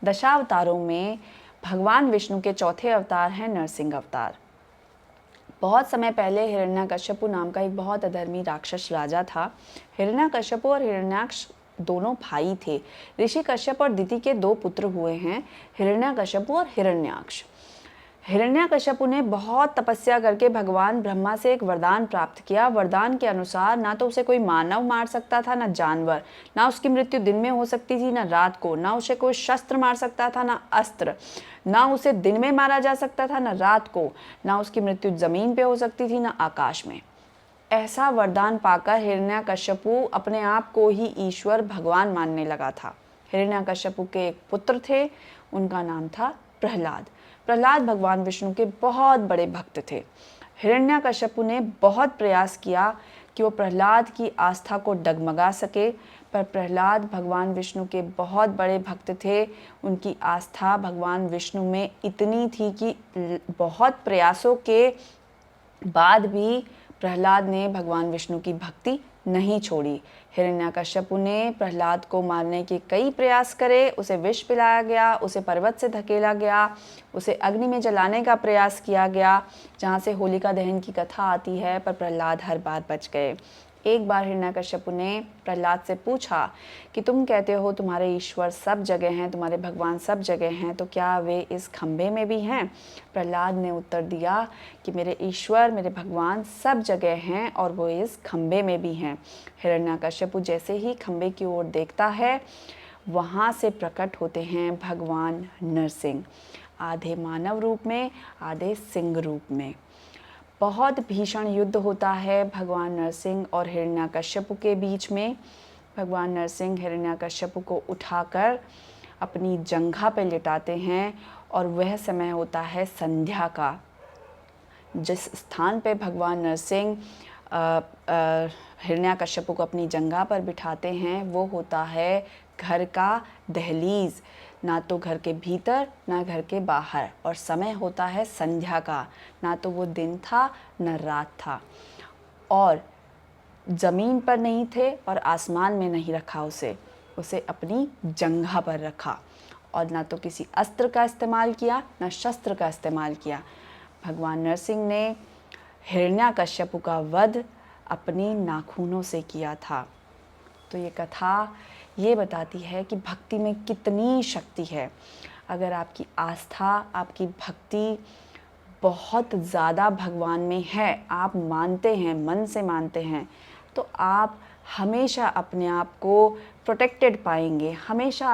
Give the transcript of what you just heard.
दशावतारों में भगवान विष्णु के चौथे अवतार हैं नरसिंह अवतार। बहुत समय पहले हिरण्यकश्यपु नाम का एक बहुत अधर्मी राक्षस राजा था। हिरण्यकश्यपु और हिरण्याक्ष दोनों भाई थे। ऋषि कश्यप और दिति के 2 पुत्र हुए हैं, हिरण्यकश्यपु और हिरण्याक्ष। हिरण्यकश्यपु ने बहुत तपस्या करके भगवान ब्रह्मा से एक वरदान प्राप्त किया। वरदान के अनुसार ना तो उसे कोई मानव मार सकता था, ना जानवर, ना उसकी मृत्यु दिन में हो सकती थी, ना रात को, ना उसे कोई शस्त्र मार सकता था, ना अस्त्र, ना उसे दिन में मारा जा सकता था, ना रात को, ना उसकी मृत्यु जमीन पे हो सकती थी, ना आकाश में। ऐसा वरदान पाकर हिरण्यकश्यपु अपने आप को ही ईश्वर भगवान मानने लगा था। हिरण्यकश्यपु के एक पुत्र थे, उनका नाम था प्रहलाद। प्रहलाद भगवान विष्णु के बहुत बड़े भक्त थे। हिरण्यकश्यपु ने बहुत प्रयास किया कि वो प्रहलाद की आस्था को डगमगा सके, पर प्रहलाद भगवान विष्णु के बहुत बड़े भक्त थे। उनकी आस्था भगवान विष्णु में इतनी थी कि बहुत प्रयासों के बाद भी प्रहलाद ने भगवान विष्णु की भक्ति नहीं छोड़ी। हिरण्यकश्यपु ने प्रहलाद को मारने के कई प्रयास करे, उसे विष पिलाया गया, उसे पर्वत से धकेला गया, उसे अग्नि में जलाने का प्रयास किया गया, जहाँ से होलिका दहन की कथा आती है, पर प्रहलाद हर बार बच गए। एक बार हिरण्यकश्यपु ने प्रहलाद से पूछा कि तुम कहते हो तुम्हारे ईश्वर सब जगह हैं, तुम्हारे भगवान सब जगह हैं, तो क्या वे इस खंभे में भी हैं? प्रहलाद ने उत्तर दिया कि मेरे ईश्वर, मेरे भगवान सब जगह हैं और वो इस खंभे में भी हैं। हिरण्यकश्यपु जैसे ही खंभे की ओर देखता है, वहाँ से प्रकट होते हैं भगवान नरसिंह, आधे मानव रूप में, आधे सिंह रूप में। बहुत भीषण युद्ध होता है भगवान नरसिंह और हिरण्यकश्यपु के बीच में। भगवान नरसिंह हिरण्यकश्यपु को उठाकर अपनी जंघा पर लिटाते हैं और वह समय होता है संध्या का। जिस स्थान पे भगवान नरसिंह हिरण्यकश्यपु को अपनी जंघा पर बिठाते हैं, वो होता है घर का दहलीज, ना तो घर के भीतर ना घर के बाहर, और समय होता है संध्या का, ना तो वो दिन था ना रात था, और ज़मीन पर नहीं थे और आसमान में नहीं रखा उसे अपनी जंघा पर रखा, और ना तो किसी अस्त्र का इस्तेमाल किया ना शस्त्र का इस्तेमाल किया। भगवान नरसिंह ने हिरण्यकश्यपु का वध अपनी नाखूनों से किया था। तो ये कथा ये बताती है कि भक्ति में कितनी शक्ति है। अगर आपकी आस्था, आपकी भक्ति बहुत ज़्यादा भगवान में है, आप मानते हैं, मन से मानते हैं, तो आप हमेशा अपने आप को प्रोटेक्टेड पाएंगे, हमेशा